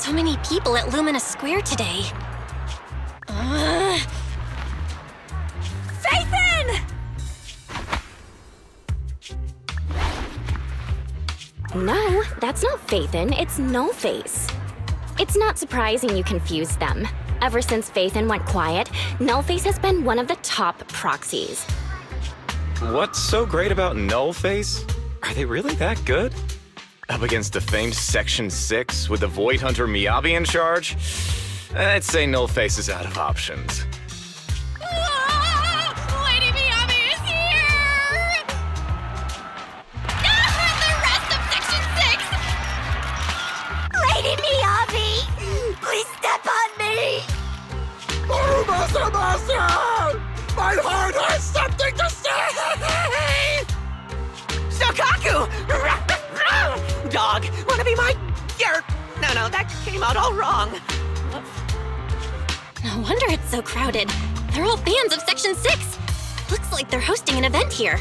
So many people at Luminous Square today. Phaethon! No, that's not Phaethon, it's Nullface. It's not surprising you confused them. Ever since Phaethon went quiet, Nullface has been one of the top proxies. What's so great about Nullface? Are they really that good? Up against the famed Section 6 with the Void Hunter Miyabi in charge? I'd say Nullface is out of options. Lady Miyabi is here! The rest of Section 6! Lady Miyabi! Please step on me! Master! My heart has something to say! Shokaku! Dog, wanna be my... No, that came out all wrong. No wonder it's so crowded. They're all fans of Section 6. Looks like they're hosting an event here.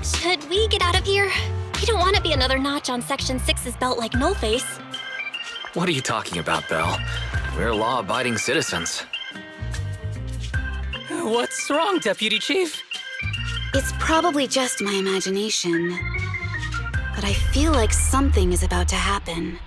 Should we get out of here? We don't want to be another notch on Section 6's belt like Nullface. What are you talking about, Belle? We're law-abiding citizens. What's wrong, Deputy Chief? It's probably just my imagination, but I feel like something is about to happen.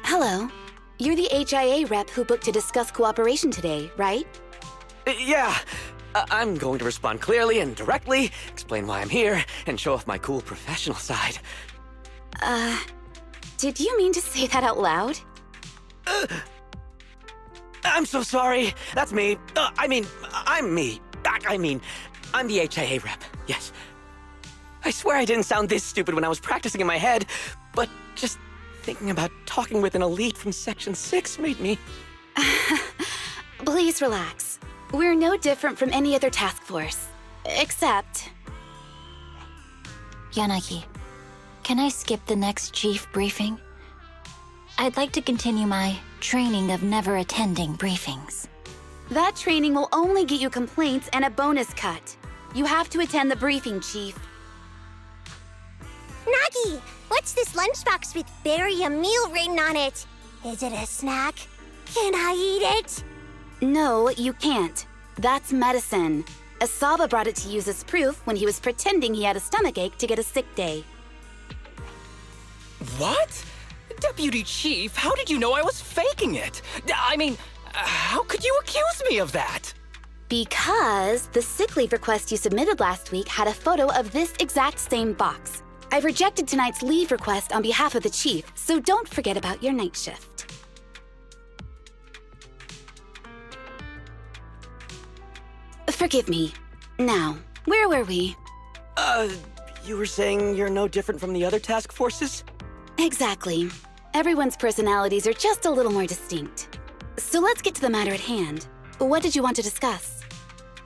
Hello. You're the HIA rep who booked to discuss cooperation today, right? Yeah. I'm going to respond clearly and directly, explain why I'm here, and show off my cool professional side. Did you mean to say that out loud? I'm so sorry. That's me. I'm me. I'm the HIA rep. Yes. I swear I didn't sound this stupid when I was practicing in my head, but just Thinking about talking with an elite from Section 6 made me... Please relax. We're no different from any other task force. Except... Yanagi, can I skip the next chief briefing? I'd like to continue my training of never attending briefings. that training will only get you complaints and a bonus cut. You have to attend the briefing, Chief. Nagi, what's this lunchbox with "bury a meal" written on it? Is it a snack? Can I eat it? No, you can't. That's medicine. Asaba brought it to use as proof when he was pretending he had a stomachache to get a sick day. What? Deputy Chief, how did you know I was faking it? I mean, how could you accuse me of that? Because the sick leave request you submitted last week had a photo of this exact same box. I've rejected tonight's leave request on behalf of the Chief, so don't forget about your night shift. Forgive me. Now, where were we? You were saying you're no different from the other task forces? Exactly. Everyone's personalities are just a little more distinct. So let's get to the matter at hand. What did you want to discuss?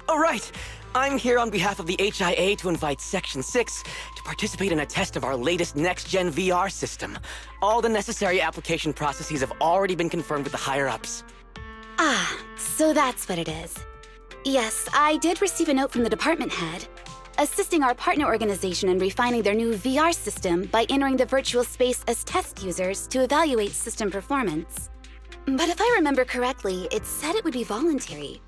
Oh, right. I'm here on behalf of the HIA to invite Section 6 to participate in a test of our latest next-gen VR system. All the necessary application processes have already been confirmed with the higher-ups. Ah, so that's what it is. Yes, I did receive a note from the department head, assisting our partner organization in refining their new VR system by entering the virtual space as test users to evaluate system performance. But if I remember correctly, it said it would be voluntary.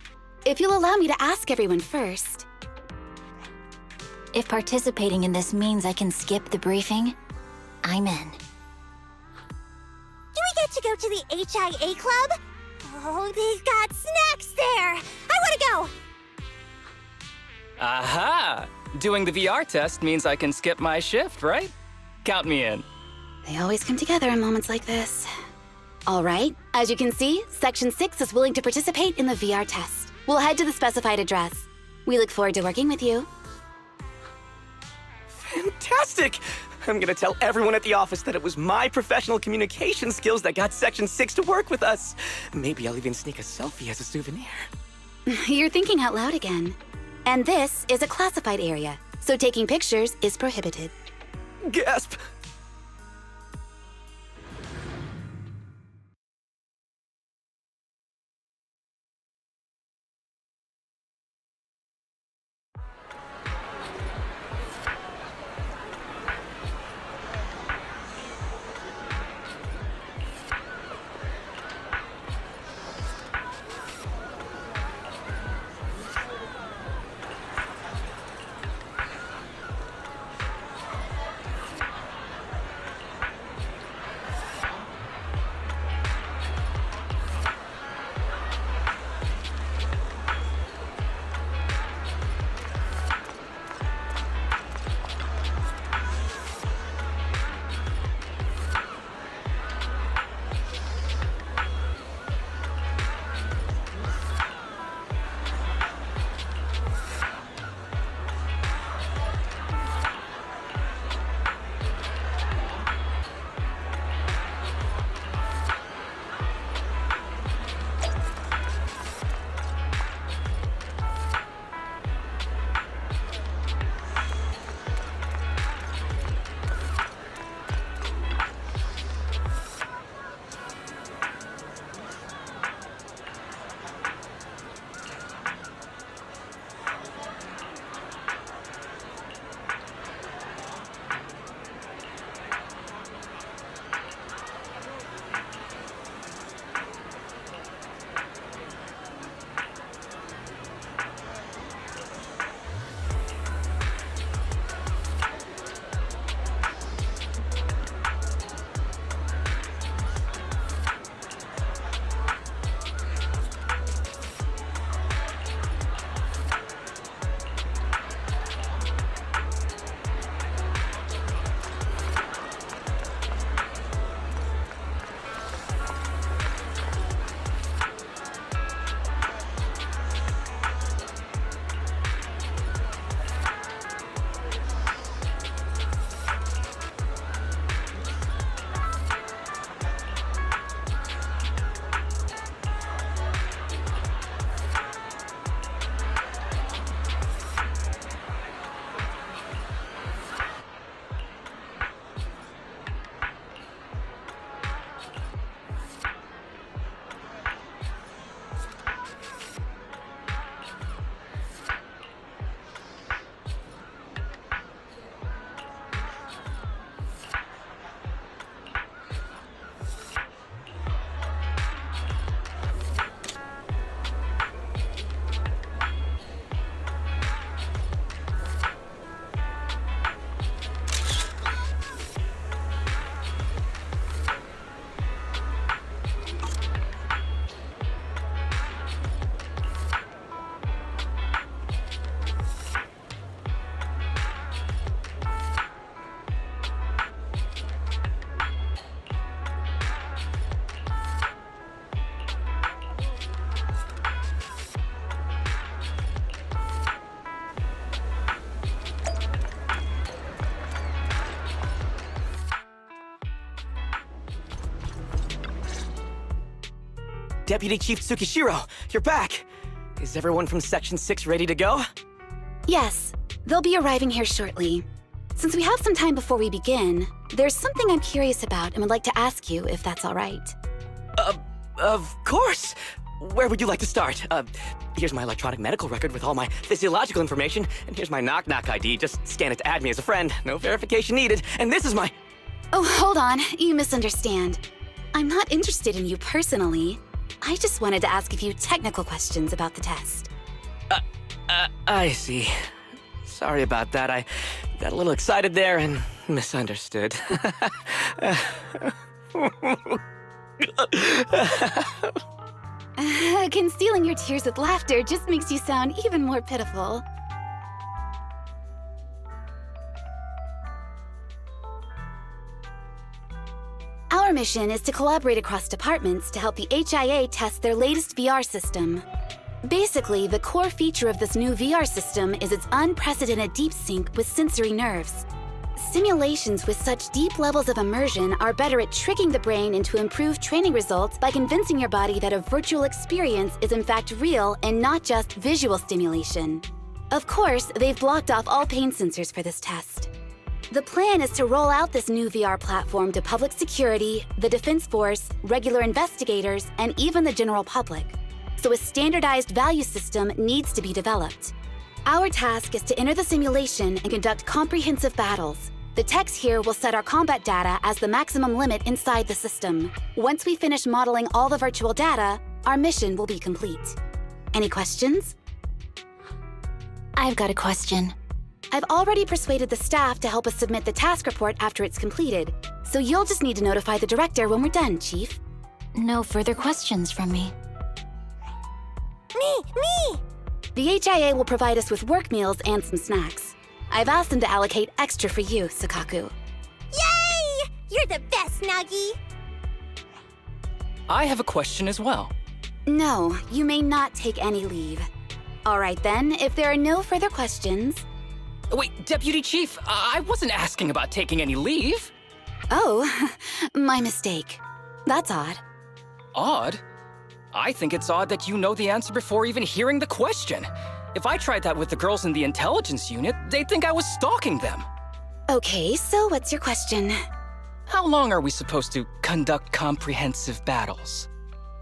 If you'll allow me to ask everyone first. If participating in this means I can skip the briefing, I'm in. Do we get to go to the HIA club? Oh, they've got snacks there! I want to go! Aha! Doing the VR test means I can skip my shift, right? Count me in. They always come together in moments like this. All right, as you can see, Section 6 is willing to participate in the VR test. We'll head to the specified address. We look forward to working with you. Fantastic! I'm gonna tell everyone at the office that it was my professional communication skills that got Section 6 to work with us. Maybe I'll even sneak a selfie as a souvenir. You're thinking out loud again. And this is a classified area, so taking pictures is prohibited. Gasp! Deputy Chief Tsukishiro, you're back! Is everyone from Section 6 ready to go? Yes, they'll be arriving here shortly. Since we have some time before we begin, there's something I'm curious about and would like to ask you if that's all right. Of course! Where would you like to start? Here's my electronic medical record with all my physiological information, and here's my knock-knock ID. Just scan it to add me as a friend. No verification needed. And this is my... Oh, hold on. You misunderstand. I'm not interested in you personally. I just wanted to ask a few technical questions about the test. I see. Sorry about that. I got a little excited there and misunderstood. Concealing your tears with laughter just makes you sound even more pitiful. Our mission is to collaborate across departments to help the HIA test their latest VR system. Basically, the core feature of this new VR system is its unprecedented deep sync with sensory nerves. Simulations with such deep levels of immersion are better at tricking the brain into improved training results by convincing your body that a virtual experience is in fact real and not just visual stimulation. Of course, they've blocked off all pain sensors for this test. The plan is to roll out this new VR platform to public security, the Defense Force, regular investigators, and even the general public. So a standardized value system needs to be developed. Our task is to enter the simulation and conduct comprehensive battles. The techs here will set our combat data as the maximum limit inside the system. Once we finish modeling all the virtual data, our mission will be complete. Any questions? I've got a question. I've already persuaded the staff to help us submit the task report after it's completed, so you'll just need to notify the director when we're done, Chief. No further questions from me. Me! The HIA will provide us with work meals and some snacks. I've asked them to allocate extra for you, Sakaku. Yay! You're the best, Nagi! I have a question as well. No, you may not take any leave. All right then, if there are no further questions... Wait, Deputy Chief, I wasn't asking about taking any leave. Oh, my mistake. That's odd. Odd? I think it's odd that you know the answer before even hearing the question. If I tried that with the girls in the intelligence unit, they'd think I was stalking them. Okay, so what's your question? How long are we supposed to conduct comprehensive battles?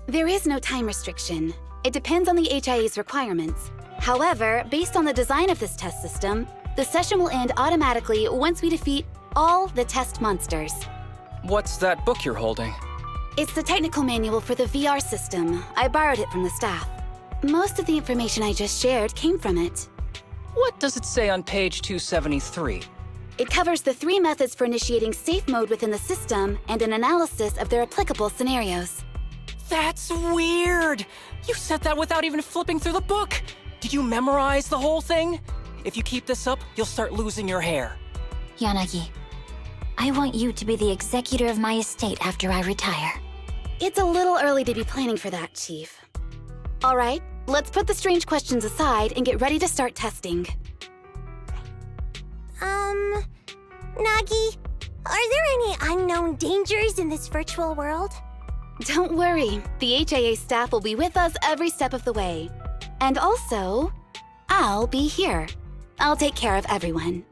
There is no time restriction. It depends on the HIA's requirements. However, based on the design of this test system, the session will end automatically once we defeat all the test monsters. What's that book you're holding? It's the technical manual for the VR system. I borrowed it from the staff. Most of the information I just shared came from it. What does it say on page 273? It covers the 3 methods for initiating safe mode within the system and an analysis of their applicable scenarios. That's weird! You said that without even flipping through the book! Did you memorize the whole thing? If you keep this up, you'll start losing your hair. Yanagi, I want you to be the executor of my estate after I retire. It's a little early to be planning for that, Chief. All right, let's put the strange questions aside and get ready to start testing. Nagi, are there any unknown dangers in this virtual world? Don't worry, the HIA staff will be with us every step of the way. And also, I'll be here. I'll take care of everyone.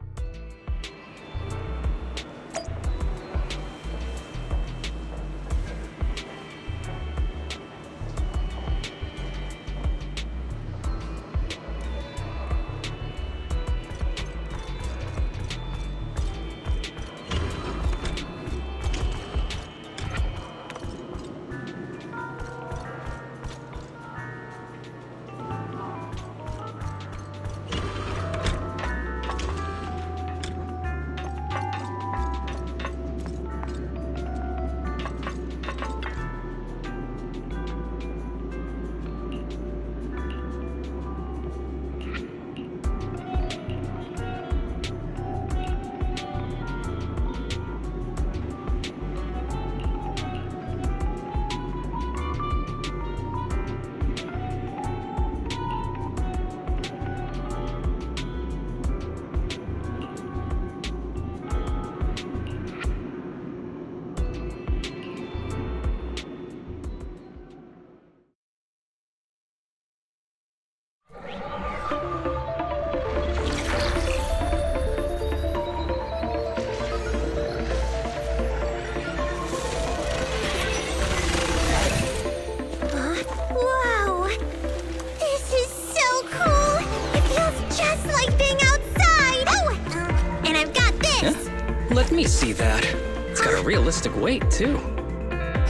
see that. It's got a realistic weight, too.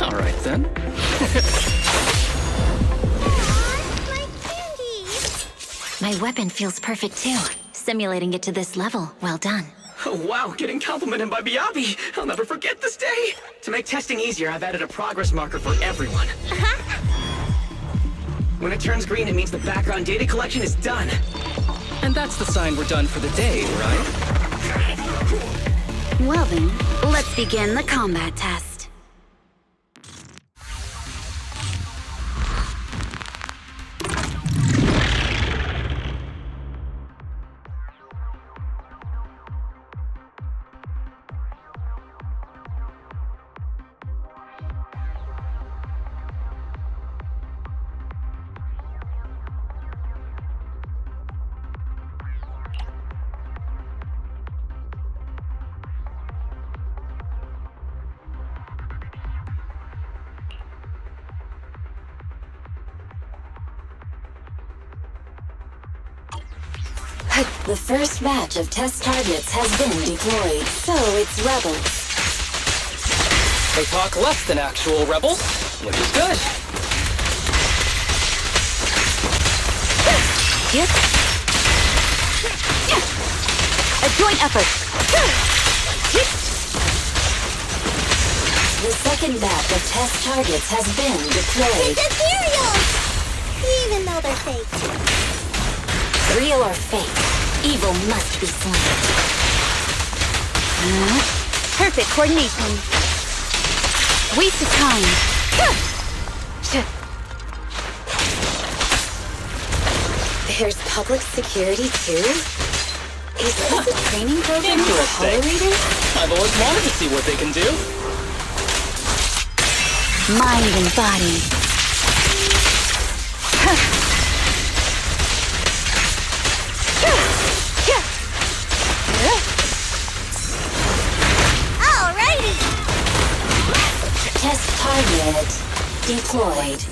All right, then. My candy! My weapon feels perfect too. Simulating it to this level, well done. Oh, wow, getting complimented by Miyabi. I'll never forget this day. To make testing easier, I've added a progress marker for everyone. When it turns green, it means the background data collection is done. And that's the sign we're done for the day, right? Well then, let's begin the combat test. The first batch of test targets has been deployed, so it's rebels. They talk less than actual rebels, which is good. Yep. A joint effort. The second batch of test targets has been deployed. It's ethereal! Even though they're fake. Real or fake, evil must be slain. Perfect coordination. Waste of time. There's public security too? Is this a training program for Interesting. tolerators? I've always wanted to see what they can do. Mind and body. Alrighty! Test target deployed.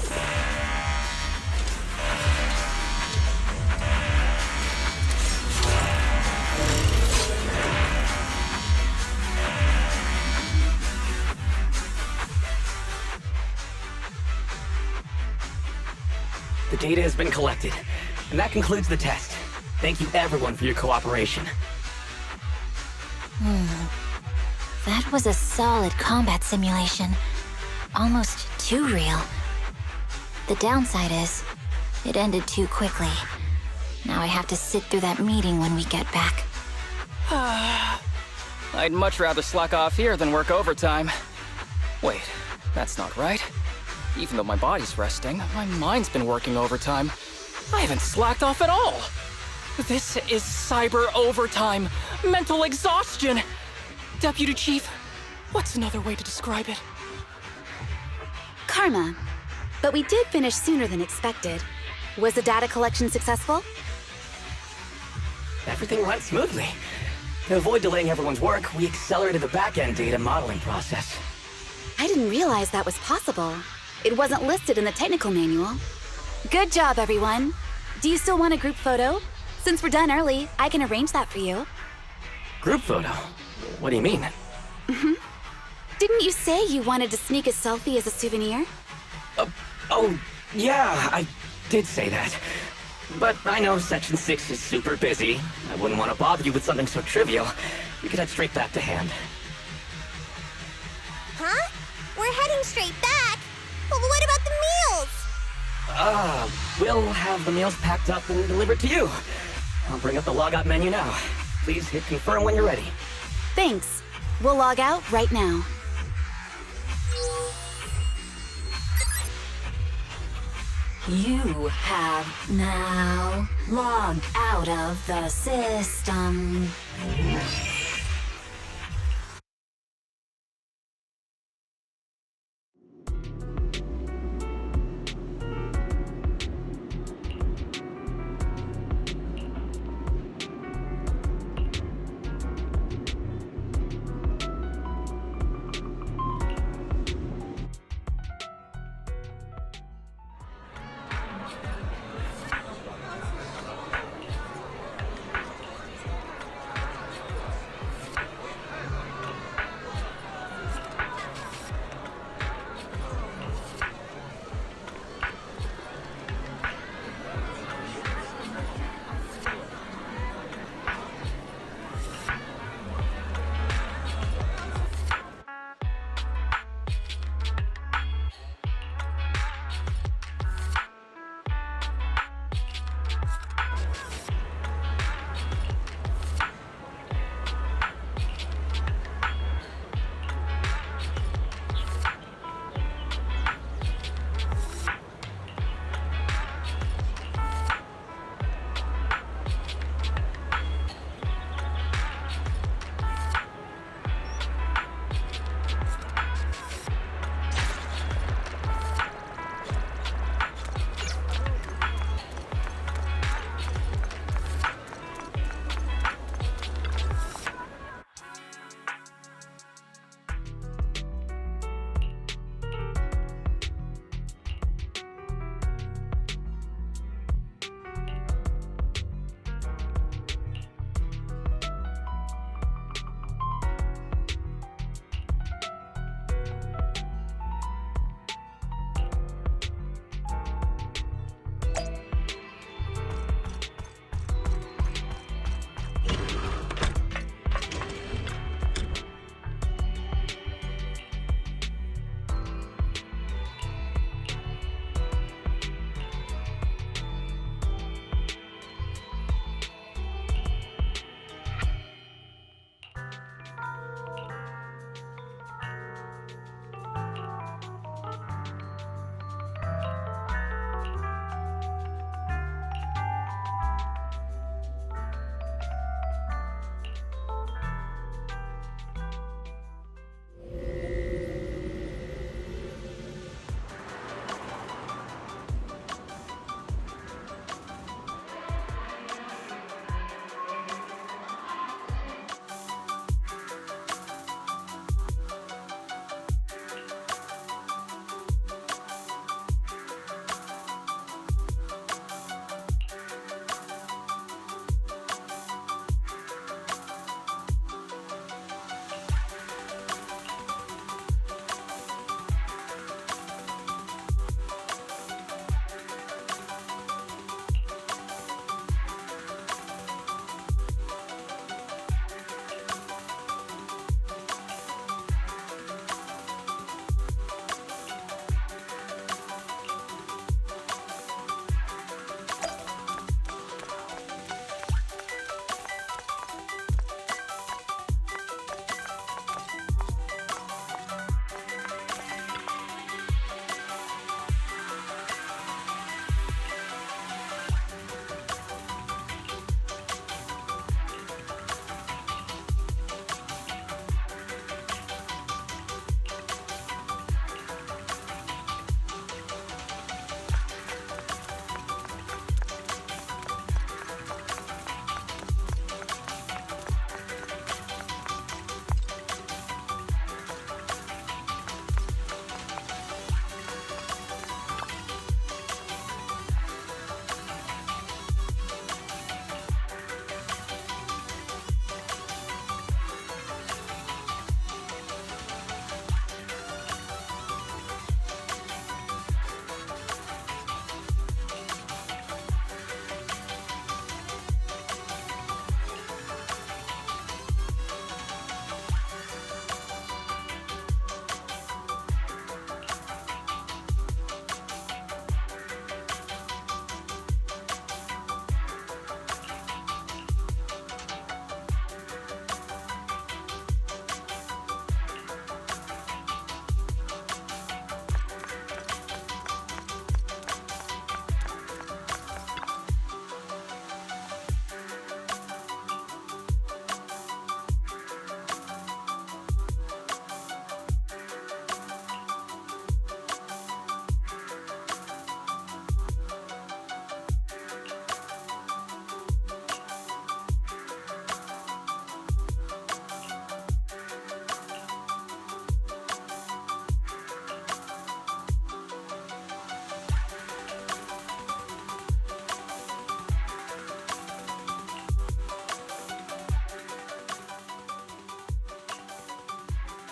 The data has been collected, and that concludes the test. Thank you everyone for your cooperation. That was a solid combat simulation. Almost too real. The downside is, it ended too quickly. Now I have to sit through that meeting when we get back. I'd much rather slack off here than work overtime. Wait, that's not right. Even though my body's resting, my mind's been working overtime. I haven't slacked off at all. This is cyber overtime. Mental exhaustion. Deputy Chief, what's another way to describe it? Karma. But we did finish sooner than expected. Was the data collection successful? Everything went smoothly. To avoid delaying everyone's work, we accelerated the back-end data modeling process. I didn't realize that was possible. It wasn't listed in the technical manual. Good job, everyone. Do you still want a group photo? Since we're done early, I can arrange that for you. Group photo? What do you mean? Didn't you say you wanted to sneak a selfie as a souvenir? Oh, yeah, I did say that. But I know Section 6 is super busy. I wouldn't want to bother you with something so trivial. We could head straight back to hand. Huh? We're heading straight back? But what about the meals? We'll have the meals packed up and delivered to you. I'll bring up the logout menu now. Please hit confirm when you're ready. Thanks. We'll log out right now. You have now logged out of the system.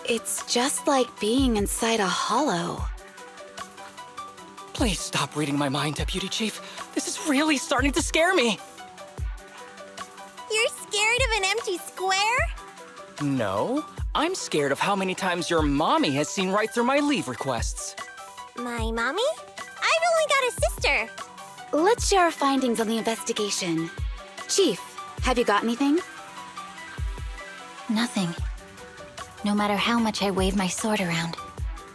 It's just like being inside a hollow. Please stop reading my mind, Deputy Chief. This is really starting to scare me. You're scared of an empty square? No, I'm scared of how many times your mommy has seen right through my leave requests. My mommy? I've only got a sister. Let's share our findings on the investigation. Chief, have you got anything? Nothing. No matter how much I wave my sword around,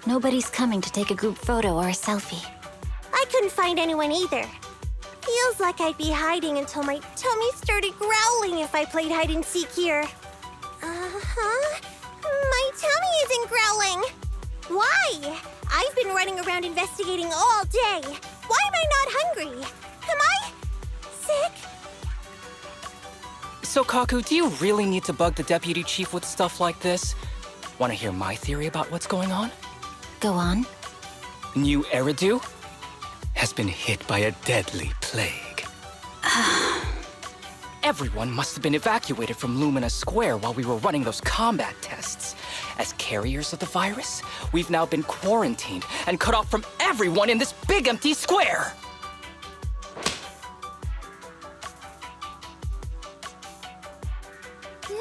nobody's coming to take a group photo or a selfie. I couldn't find anyone either. Feels like I'd be hiding until my tummy started growling if I played hide and seek here. Uh-huh. My tummy isn't growling. Why? I've been running around investigating all day. Why am I not hungry? Am I sick? So, Kaku, do you really need to bug the Deputy Chief with stuff like this? Want to hear my theory about what's going on? Go on. New Eridu has been hit by a deadly plague. Everyone must have been evacuated from Lumina Square while we were running those combat tests. As carriers of the virus, we've now been quarantined and cut off from everyone in this big empty square.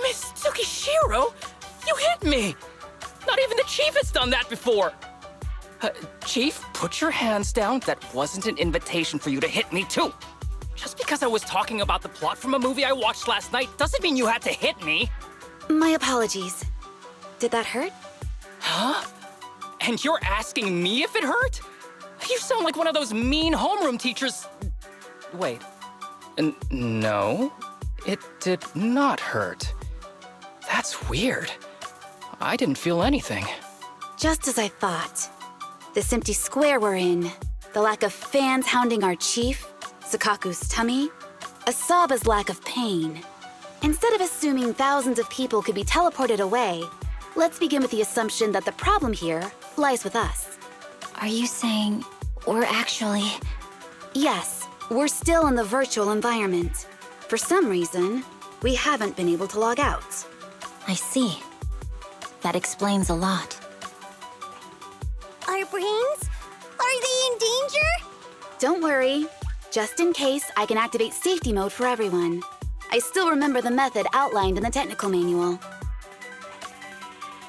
Miss Tsukishiro, you hit me! Not even the Chief has done that before! Chief, put your hands down. That wasn't an invitation for you to hit me, too. Just because I was talking about the plot from a movie I watched last night doesn't mean you had to hit me. My apologies. Did that hurt? Huh? And you're asking me if it hurt? You sound like one of those mean homeroom teachers. Wait. No, it did not hurt. That's weird. I didn't feel anything. Just as I thought. This empty square we're in, the lack of fans hounding our chief, Sakaku's tummy, Asaba's lack of pain. Instead of assuming thousands of people could be teleported away, let's begin with the assumption that the problem here lies with us. Are you saying we're actually... Yes, we're still in the virtual environment. For some reason, we haven't been able to log out. I see. That explains a lot. Our brains? Are they in danger? Don't worry. Just in case, I can activate safety mode for everyone. I still remember the method outlined in the technical manual.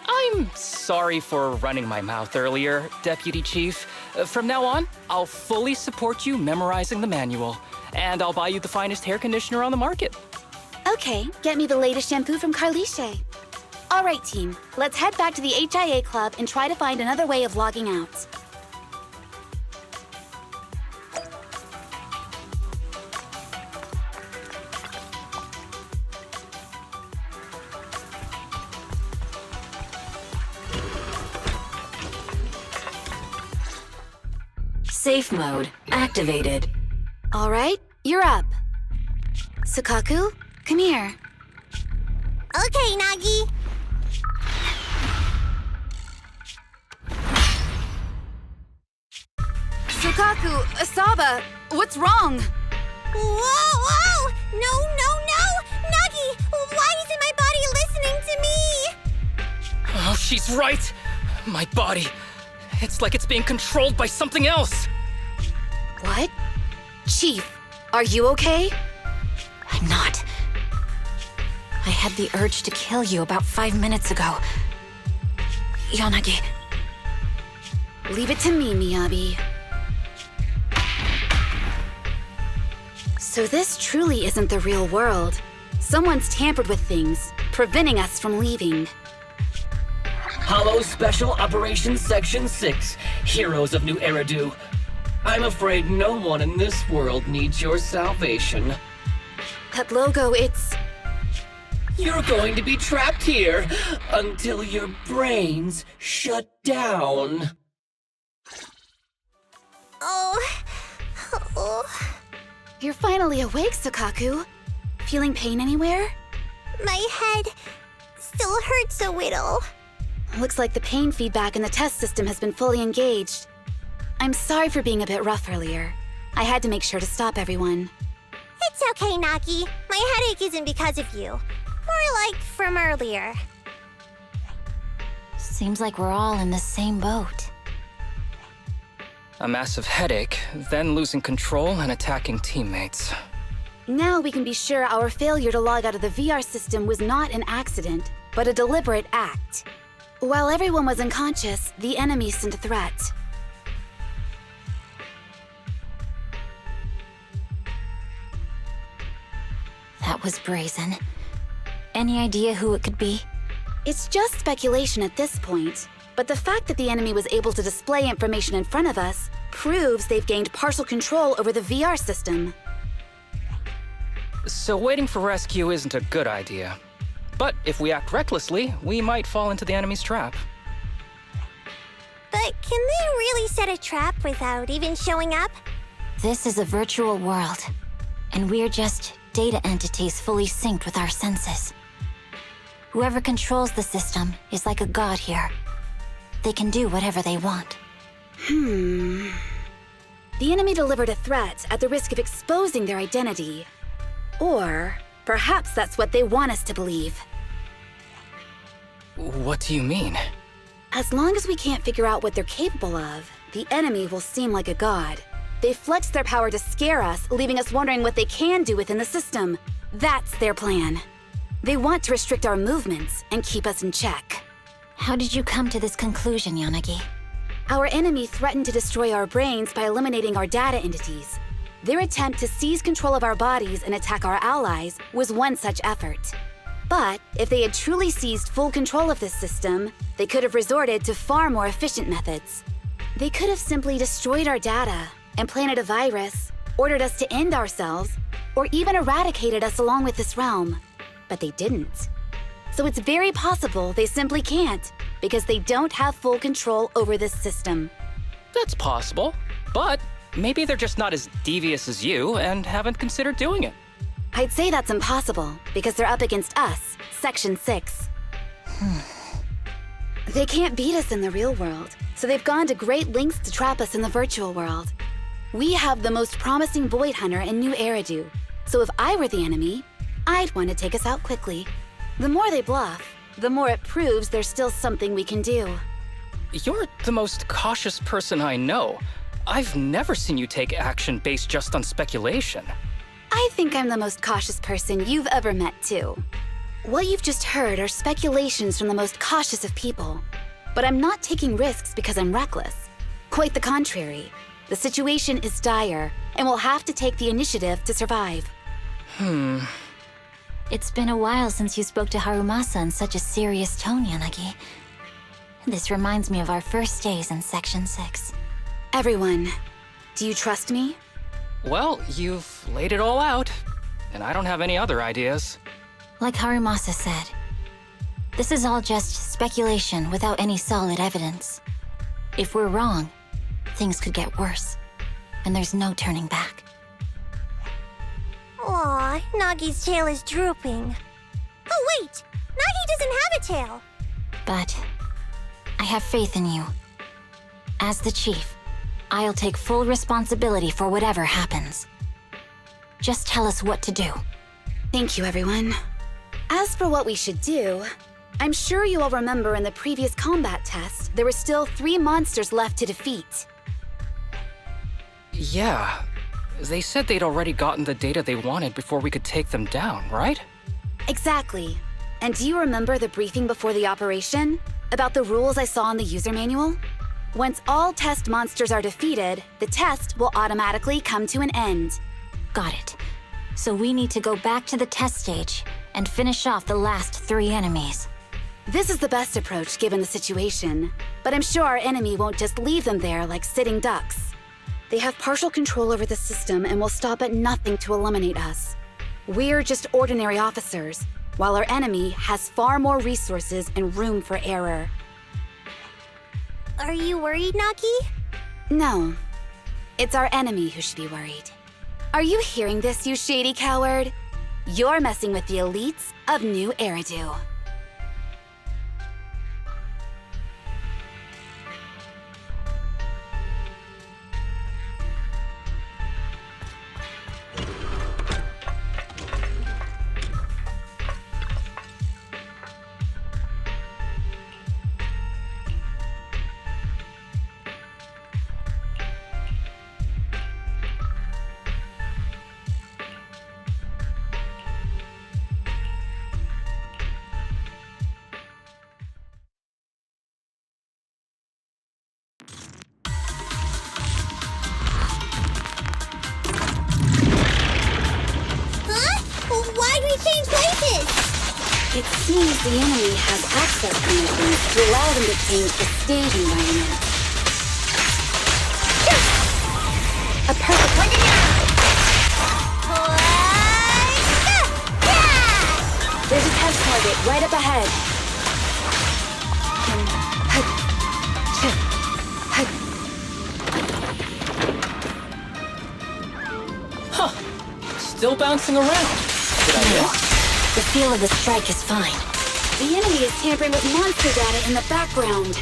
I'm sorry for running my mouth earlier, Deputy Chief. From now on, I'll fully support you memorizing the manual, and I'll buy you the finest hair conditioner on the market. Okay, get me the latest shampoo from Carliche. All right, team, let's head back to the HIA Club and try to find another way of logging out. Safe mode activated. All right, you're up. Sakaku, come here. Okay, Nagi. Sakaku, Asaba, what's wrong? Whoa! No! Nagi, why isn't my body listening to me? Oh, she's right. My body. It's like it's being controlled by something else. What? Chief, are you okay? I'm not. I had the urge to kill you about 5 minutes ago. Yanagi. Leave it to me, Miyabi. So this truly isn't the real world. Someone's tampered with things, preventing us from leaving. Hollow Special Operations Section 6, Heroes of New Eridu. I'm afraid no one in this world needs your salvation. That logo, it's... You're going to be trapped here until your brains shut down. Oh. You're finally awake, Sakaku. Feeling pain anywhere? My head still hurts a little. Looks like the pain feedback in the test system has been fully engaged. I'm sorry for being a bit rough earlier. I had to make sure to stop everyone. It's okay, Nagi. My headache isn't because of you. More like from earlier. Seems like we're all in the same boat. A massive headache, then losing control and attacking teammates. Now we can be sure our failure to log out of the VR system was not an accident, but a deliberate act. While everyone was unconscious, the enemy sent a threat. That was brazen. Any idea who it could be? It's just speculation at this point, but the fact that the enemy was able to display information in front of us proves they've gained partial control over the VR system. So waiting for rescue isn't a good idea. But if we act recklessly, we might fall into the enemy's trap. But can they really set a trap without even showing up? This is a virtual world, and we're just data entities fully synced with our senses. Whoever controls the system is like a god here. They can do whatever they want. The enemy delivered a threat at the risk of exposing their identity. Or perhaps that's what they want us to believe. What do you mean? As long as we can't figure out what they're capable of, the enemy will seem like a god. They flex their power to scare us, leaving us wondering what they can do within the system. That's their plan. They want to restrict our movements and keep us in check. How did you come to this conclusion, Yanagi? Our enemy threatened to destroy our brains by eliminating our data entities. Their attempt to seize control of our bodies and attack our allies was one such effort. But if they had truly seized full control of this system, they could have resorted to far more efficient methods. They could have simply destroyed our data and planted a virus, ordered us to end ourselves, or even eradicated us along with this realm. But they didn't. So it's very possible they simply can't, because they don't have full control over this system. That's possible, but maybe they're just not as devious as you and haven't considered doing it. I'd say that's impossible, because they're up against us, Section 6. They can't beat us in the real world, so they've gone to great lengths to trap us in the virtual world. We have the most promising Void Hunter in New Eridu, so if I were the enemy, I'd want to take us out quickly. The more they bluff, the more it proves there's still something we can do. You're the most cautious person I know. I've never seen you take action based just on speculation. I think I'm the most cautious person you've ever met, too. What you've just heard are speculations from the most cautious of people. But I'm not taking risks because I'm reckless. Quite the contrary. The situation is dire, and we'll have to take the initiative to survive. It's been a while since you spoke to Harumasa in such a serious tone, Yanagi. This reminds me of our first days in Section 6. Everyone, do you trust me? Well, you've laid it all out, and I don't have any other ideas. Like Harumasa said, this is all just speculation without any solid evidence. If we're wrong, things could get worse, and there's no turning back. Aw, Nagi's tail is drooping. Oh wait! Nagi doesn't have a tail! But I have faith in you. As the chief, I'll take full responsibility for whatever happens. Just tell us what to do. Thank you, everyone. As for what we should do, I'm sure you all remember in the previous combat test, there were still 3 monsters left to defeat. Yeah. They said they'd already gotten the data they wanted before we could take them down, right? Exactly. And do you remember the briefing before the operation? About the rules I saw in the user manual? Once all test monsters are defeated, the test will automatically come to an end. Got it. So we need to go back to the test stage and finish off the last 3 enemies. This is the best approach given the situation, but I'm sure our enemy won't just leave them there like sitting ducks. They have partial control over the system and will stop at nothing to eliminate us. We're just ordinary officers, while our enemy has far more resources and room for error. Are you worried, Nagi? No. It's our enemy who should be worried. Are you hearing this, you shady coward? You're messing with the elites of New Eridu. It seems the enemy has access permissions to allow them to change the stage environment. A perfect one. There's a test target right up ahead. Huh. Still bouncing around. Did I miss? The feel of the strike is fine. The enemy is tampering with monster data in the background.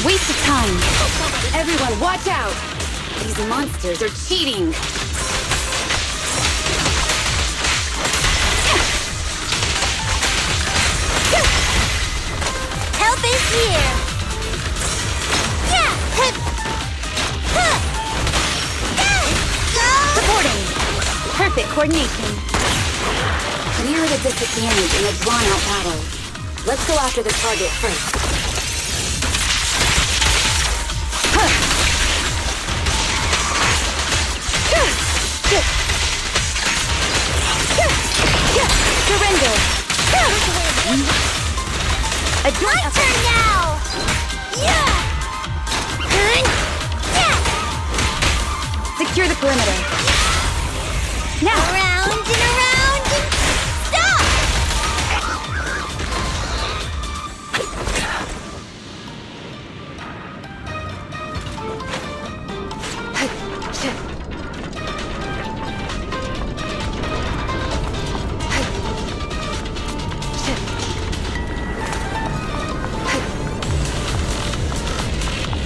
Waste of time. Everyone, watch out! These monsters are cheating. Help is here. Reporting. Perfect coordination. We're at a disadvantage in a drawn-out battle. Let's go after the target first. Surrender! My turn now! Secure the perimeter. Now! Around and around and stop!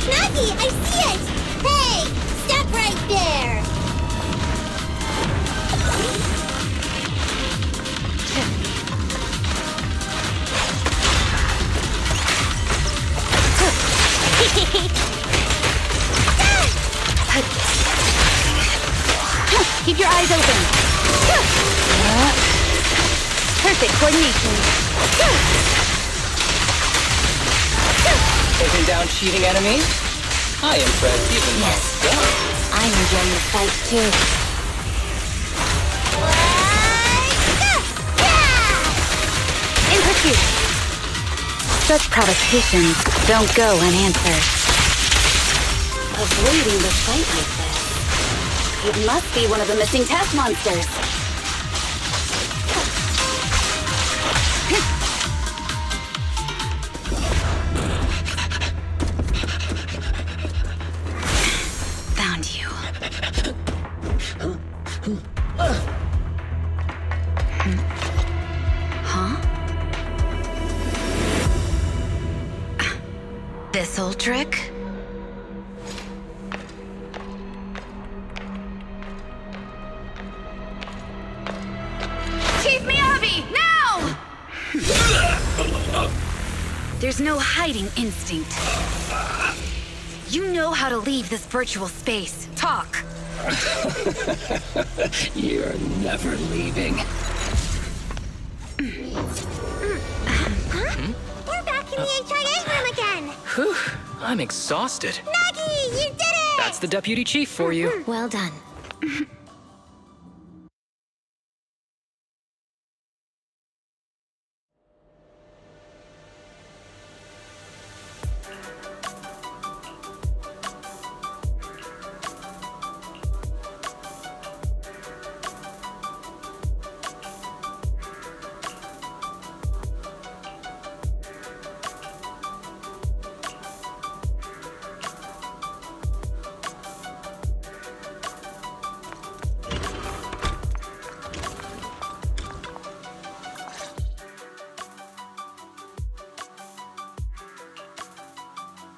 Snuggy, I see it! Hey, stop right there! Keep your eyes open. Perfect coordination. Taking down cheating enemies? I impressed even myself. I'm enjoying the fight too. In pursuit. Such provocations don't go unanswered. Avoiding the fight like this. It must be one of the missing test monsters. Found you. Huh? This old trick? There's no hiding instinct. You know how to leave this virtual space. Talk. You're never leaving. We're back in the HIA room again! Whew, I'm exhausted. Maggie, you did it! That's the deputy chief for you. Well done.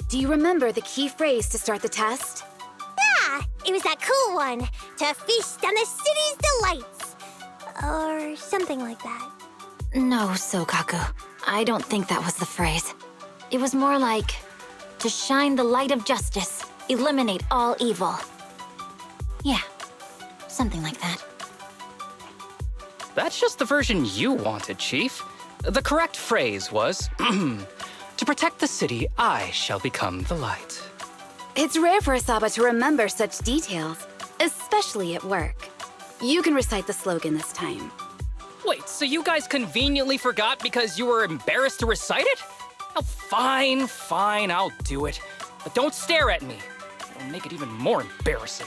Do you remember the key phrase to start the test? Yeah, it was that cool one. To feast on the city's delights. Or something like that. No, Sokaku. I don't think that was the phrase. It was more like, to shine the light of justice, eliminate all evil. Yeah, something like that. That's just the version you wanted, Chief. The correct phrase was, to protect the city, I shall become the light. It's rare for Asaba to remember such details, especially at work. You can recite the slogan this time. Wait, so you guys conveniently forgot because you were embarrassed to recite it? Oh, fine, I'll do it. But don't stare at me. It'll make it even more embarrassing.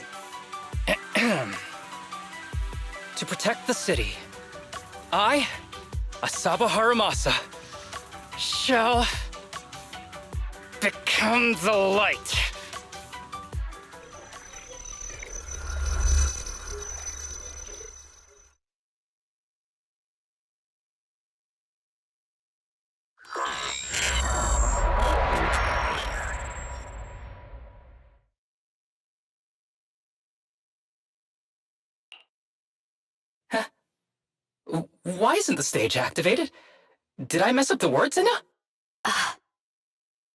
To protect the city, I, Asaba Haramasa, shall become the light. Why isn't the stage activated? Did I mess up the words, Inna?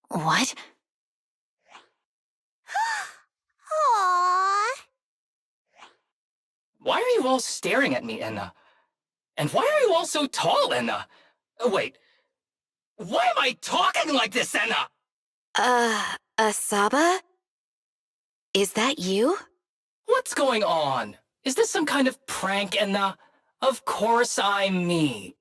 What? Aww. Why are you all staring at me, Enna? And why are you all so tall, Enna? Wait, why am I talking like this, Enna? Asaba? Is that you? What's going on? Is this some kind of prank, Enna? Of course I'm me.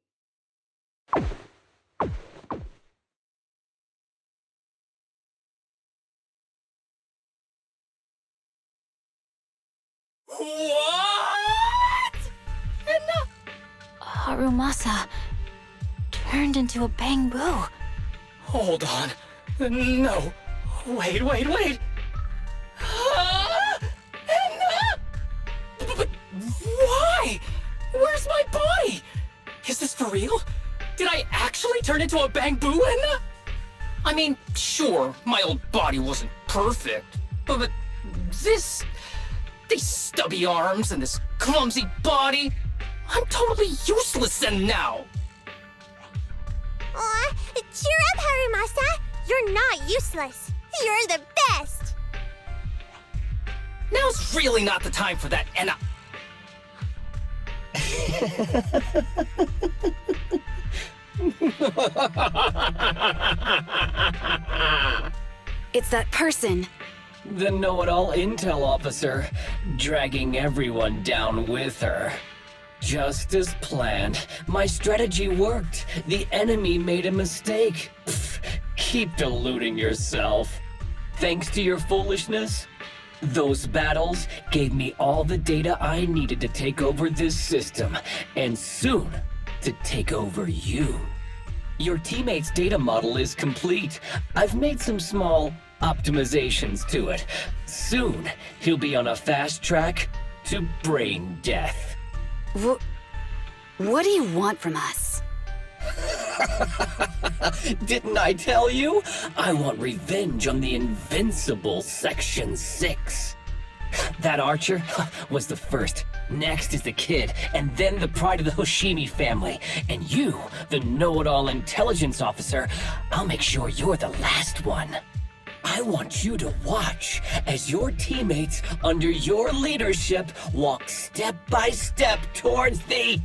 What? Enna? Harumasa turned into a bamboo. Hold on. No. Wait. Enna? But why? Where's my body? Is this for real? Did I actually turn into a bamboo, Enna? I mean, sure, my old body wasn't perfect, but these stubby arms and this clumsy body, I'm totally useless then now. Aw, cheer up, Harumasa. You're not useless. You're the best. Now's really not the time for that, Enna. It's that person. The know-it-all intel officer, dragging everyone down with her. Just as planned. My strategy worked. The enemy made a mistake. Pfft, keep deluding yourself. Thanks to your foolishness, those battles gave me all the data I needed to take over this system, and soon to take over you. Your teammate's data model is complete. I've made some small optimizations to it. Soon, he'll be on a fast track to brain death. What do you want from us? Didn't I tell you? I want revenge on the invincible Section 6. That archer was the first. Next is the kid, and then the pride of the Hoshimi family. And you, the know-it-all intelligence officer, I'll make sure you're the last one. I want you to watch as your teammates under your leadership walk step by step towards the...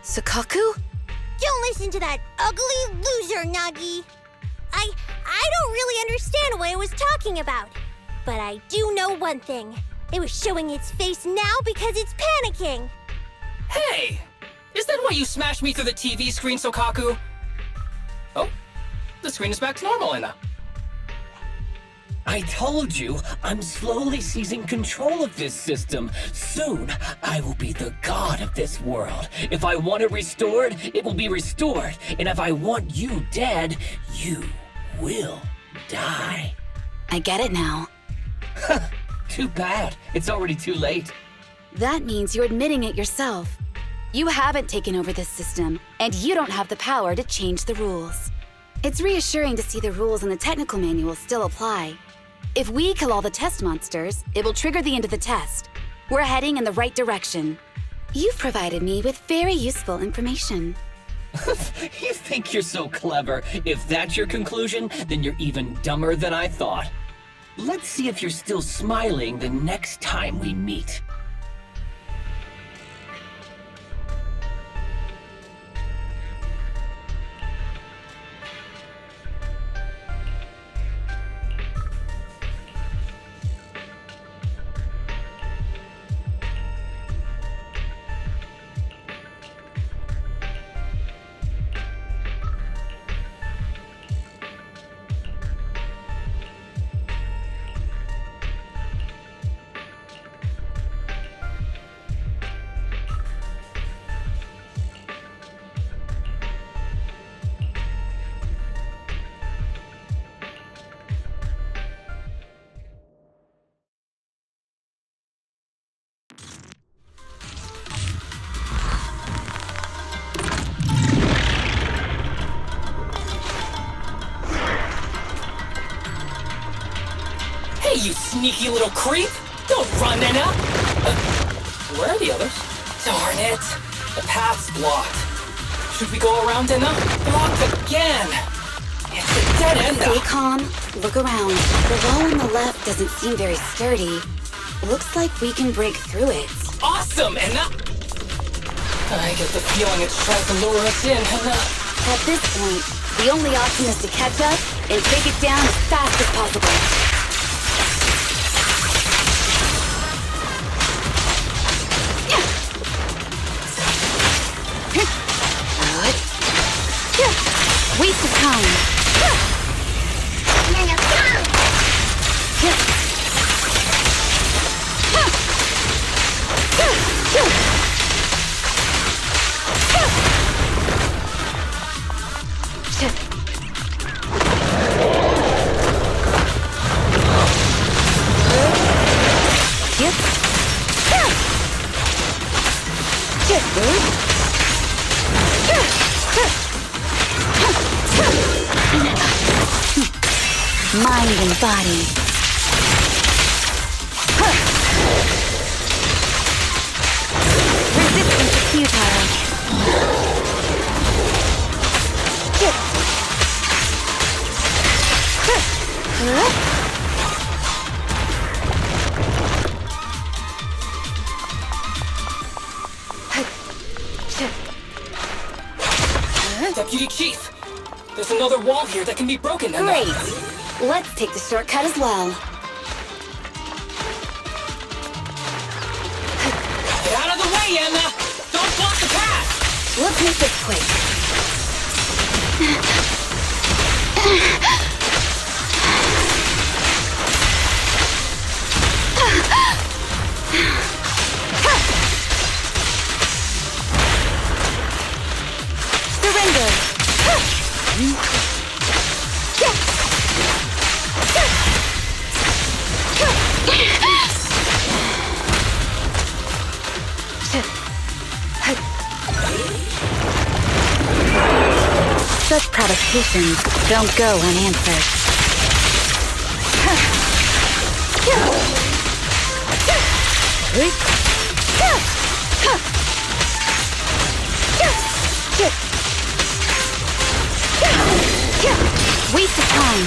Sukaku? Don't listen to that ugly loser, Nagi. I don't really understand what it was talking about. But I do know one thing. It was showing its face now because it's panicking. Hey! Is that why you smashed me through the TV screen, Sokaku? Oh, the screen is back to normal, Enna. I told you, I'm slowly seizing control of this system. Soon, I will be the god of this world. If I want it restored, it will be restored. And if I want you dead, you will die. I get it now. Too bad. It's already too late. That means you're admitting it yourself. You haven't taken over this system, and you don't have the power to change the rules. It's reassuring to see the rules in the technical manual still apply. If we kill all the test monsters, it will trigger the end of the test. We're heading in the right direction. You've provided me with very useful information. You think you're so clever. If that's your conclusion, then you're even dumber than I thought. Let's see if you're still smiling the next time we meet. Hey, you sneaky little creep! Don't run, Nina! Where are the others? Darn it! The path's blocked. Should we go around, Nina? Blocked again! It's a dead end! Stay calm. Look around. The wall on the left doesn't seem very sturdy. Looks like we can break through it. Awesome, Nina! I get the feeling it's trying to lure us in, Nina. At this point, the only option is to catch up and take it down as fast as possible. Waste of time. Mind and body. Resistance is futile. Deputy Chief! There's another wall here that can be broken, Nina. Great. Let's take the shortcut as well. Get out of the way, Anna! Don't block the path! Let's make this quick. Surrender! Such provocations don't go unanswered. Waste of time.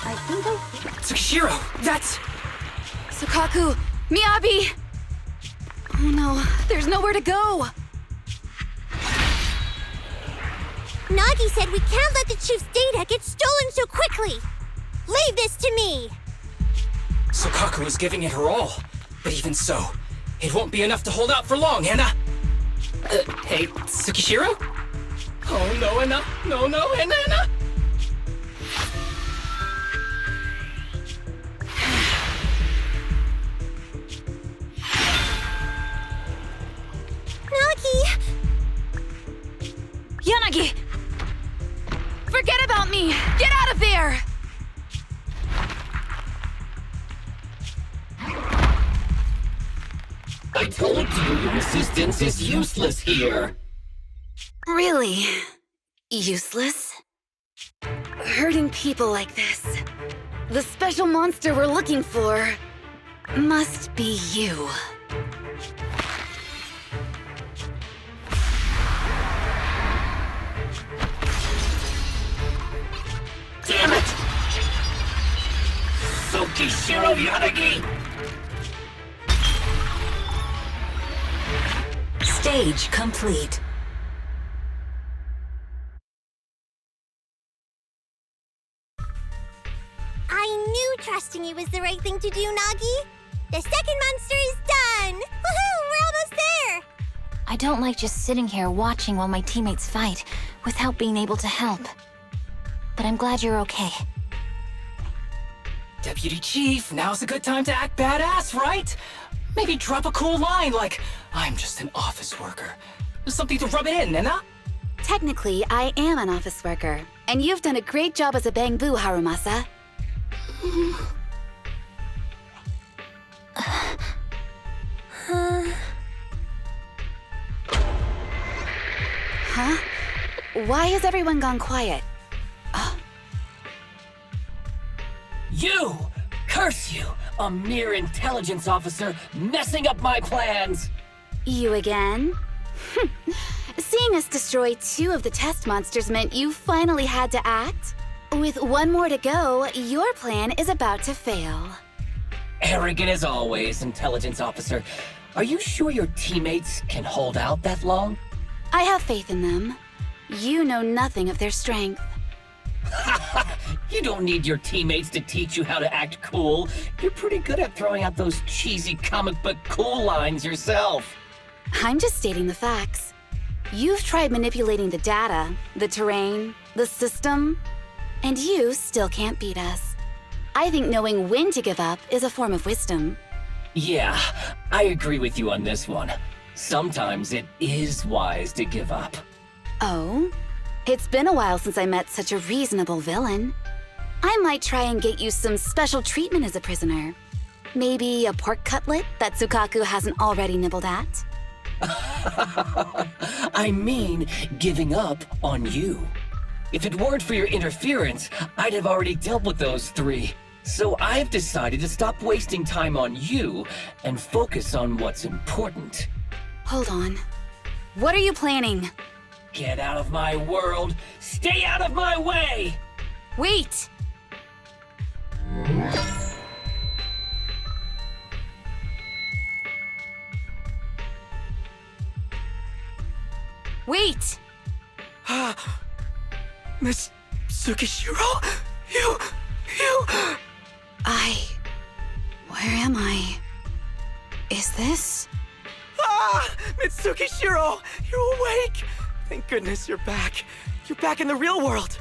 I think I... Tsukishiro, that's... Sukaku, Miyabi! Oh no, there's nowhere to go! Nagi said we can't let the Chief's data get stolen so quickly! Leave this to me! Sukaku is giving it her all. But even so, it won't be enough to hold out for long, Anna! Hey, Tsukishiro? Oh no, Anna! No, Anna! Nagi! Yanagi! Forget about me! Get out of there! I told you resistance is useless here! Really? Useless? Hurting people like this. The special monster we're looking for must be you. Damn it! Sukishiro Yanagi! Stage complete. I knew trusting you was the right thing to do, Nagi. The second monster is done! Woohoo! We're almost there! I don't like just sitting here watching while my teammates fight without being able to help. But I'm glad you're okay. Deputy Chief, now's a good time to act badass, right? Maybe drop a cool line like, I'm just an office worker. Something to rub it in, Nena? Technically, I am an office worker, and you've done a great job as a Bangbu, Harumasa. Huh? Why has everyone gone quiet? You! Curse you! A mere intelligence officer messing up my plans! You again? Seeing us destroy 2 of the test monsters meant you finally had to act? With 1 more to go, your plan is about to fail. Arrogant as always, intelligence officer. Are you sure your teammates can hold out that long? I have faith in them. You know nothing of their strength. You don't need your teammates to teach you how to act cool. You're pretty good at throwing out those cheesy comic book cool lines yourself. I'm just stating the facts. You've tried manipulating the data, the terrain, the system, and you still can't beat us. I think knowing when to give up is a form of wisdom. Yeah, I agree with you on this one. Sometimes it is wise to give up. Oh? It's been a while since I met such a reasonable villain. I might try and get you some special treatment as a prisoner. Maybe a pork cutlet that Tsukaku hasn't already nibbled at? I mean, giving up on you. If it weren't for your interference, I'd have already dealt with those 3. So I've decided to stop wasting time on you and focus on what's important. Hold on. What are you planning? Get out of my world! Stay out of my way! Wait! Wait! Miss Tsukishiro? You... Where am I? Is this? Mitsuki Shiro! You're awake! Thank goodness you're back. You're back in the real world.